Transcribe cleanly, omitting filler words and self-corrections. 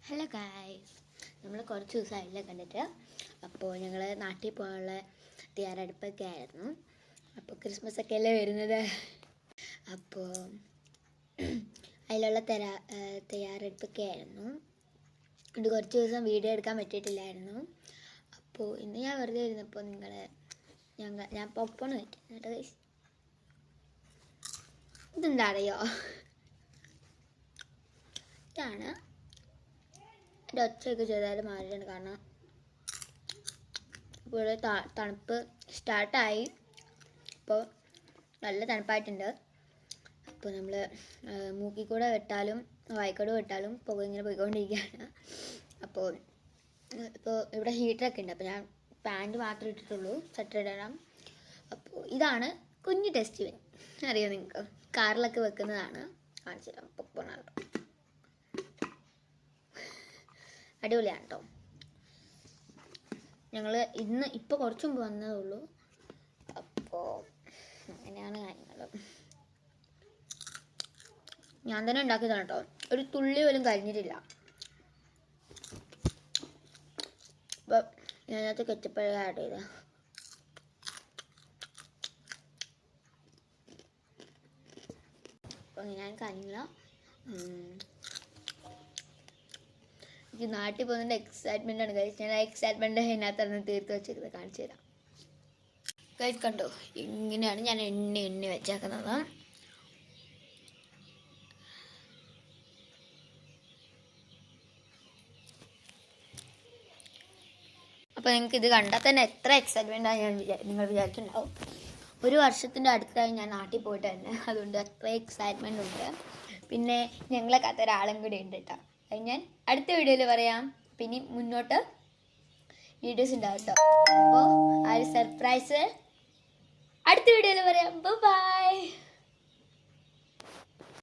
Hello guys, നമ്മൾ കുറച്ച് ദിവസമായില്ല കണ്ടിട്ട്. അപ്പോൾ ഞങ്ങൾ നാട്ടിൽ പോകാനുള്ള തയ്യാറെടുപ്പൊക്കെ ആയിരുന്നു. അപ്പോൾ ക്രിസ്മസ് ഒക്കെ അല്ലേ വരുന്നത്. അപ്പോൾ അതിലുള്ള തയ്യാറെടുപ്പൊക്കെ ആയിരുന്നു. ഇത് കുറച്ച് ദിവസം വീഡിയോ എടുക്കാൻ പറ്റിയിട്ടില്ലായിരുന്നു. അപ്പോൾ ഇന്ന് ഞാൻ വെറുതെ ഇരുന്നപ്പോൾ ഞാൻ പോപ്കോൺ കഴിക്കും കേട്ടോ ഗൈസ്. ഇതെന്താ അറിയോ? ഇതാണ് എൻ്റെ ഒച്ചയൊക്കെ ചെയ്താൽ മാറിയിട്ടുണ്ട്. കാരണം ഇപ്പോൾ ഇവിടെ തണുപ്പ് സ്റ്റാർട്ടായി. ഇപ്പോൾ നല്ല തണുപ്പായിട്ടുണ്ട്. അപ്പോൾ നമ്മൾ മൂക്കിൽ കൂടെ വിട്ടാലും വായിക്കൂടെ വിട്ടാലും പുക ഇങ്ങനെ പോയിക്കൊണ്ടിരിക്കുകയാണ്. അപ്പോൾ ഇവിടെ ഹീറ്ററൊക്കെ ഉണ്ട്. അപ്പോൾ ഞാൻ പാൻറ്റ് മാത്രമേ ഇട്ടിട്ടുള്ളൂ, സ്വെറ്റർ ഇടണം. അപ്പോൾ ഇതാണ് കുഞ്ഞു ടെസ്റ്റ്. അറിയാം നിങ്ങൾക്ക്, കാറിലൊക്കെ വെക്കുന്നതാണ്. കാണിച്ചു തരാം. പോപ്കോണാണ്, അടിപൊളിയാണ് കേട്ടോ. ഞങ്ങൾ ഇപ്പോൾ കുറച്ച് മുമ്പ് വന്നതേ ഉള്ളൂ. അപ്പോൾ അങ്ങനെയാണ് കാര്യങ്ങൾ. ഞാൻ തന്നെ ഉണ്ടാക്കിയതാണ് കേട്ടോ. ഒരു തുള്ളി പോലും കഴിഞ്ഞിട്ടില്ല. അപ്പോൾ ഞാനകത്ത് കെച്ചപ്പ് ആഡ് ചെയ്ത അപ്പോൾ ഞാൻ കാര്യമില്ല. എനിക്ക് നാട്ടിൽ പോകുന്നതിൻ്റെ എക്സൈറ്റ്മെൻ്റ് ആണ് കഴിച്ച്. ഞാൻ ആ എക്സൈറ്റ്മെൻറ്റ് അതിനകത്താണ് തീർത്ത് വെച്ചിരുന്നത്. കാണിച്ചു തരാം കഴിച്ച്. കണ്ടോ, ഇങ്ങനെയാണ് ഞാൻ എണ്ണി വെച്ചേക്കുന്നത്. അപ്പോൾ നിങ്ങൾക്ക് ഇത് കണ്ടാൽ തന്നെ എത്ര എക്സൈറ്റ്മെൻറ്റാണ് നിങ്ങൾ വിചാരിച്ചിട്ടുണ്ടാവും. ഒരു വർഷത്തിൻ്റെ അടുത്തായി ഞാൻ നാട്ടിൽ പോയിട്ട് തന്നെ, അതുകൊണ്ട് അത്ര എക്സൈറ്റ്മെൻ്റ് ഉണ്ട്. പിന്നെ ഞങ്ങളെ കഥ ഒരാളും കൂടി ഉണ്ട് കേട്ടോ. അത് ഞാൻ അടുത്ത വീഡിയോയിൽ പറയാം. പിന്നെ മുന്നോട്ട് വീഡിയോസ് ഉണ്ടാവും കേട്ടോ. അപ്പോൾ ആ ഒരു സർപ്രൈസ് അടുത്ത വീഡിയോയിൽ പറയാം. ബൈ.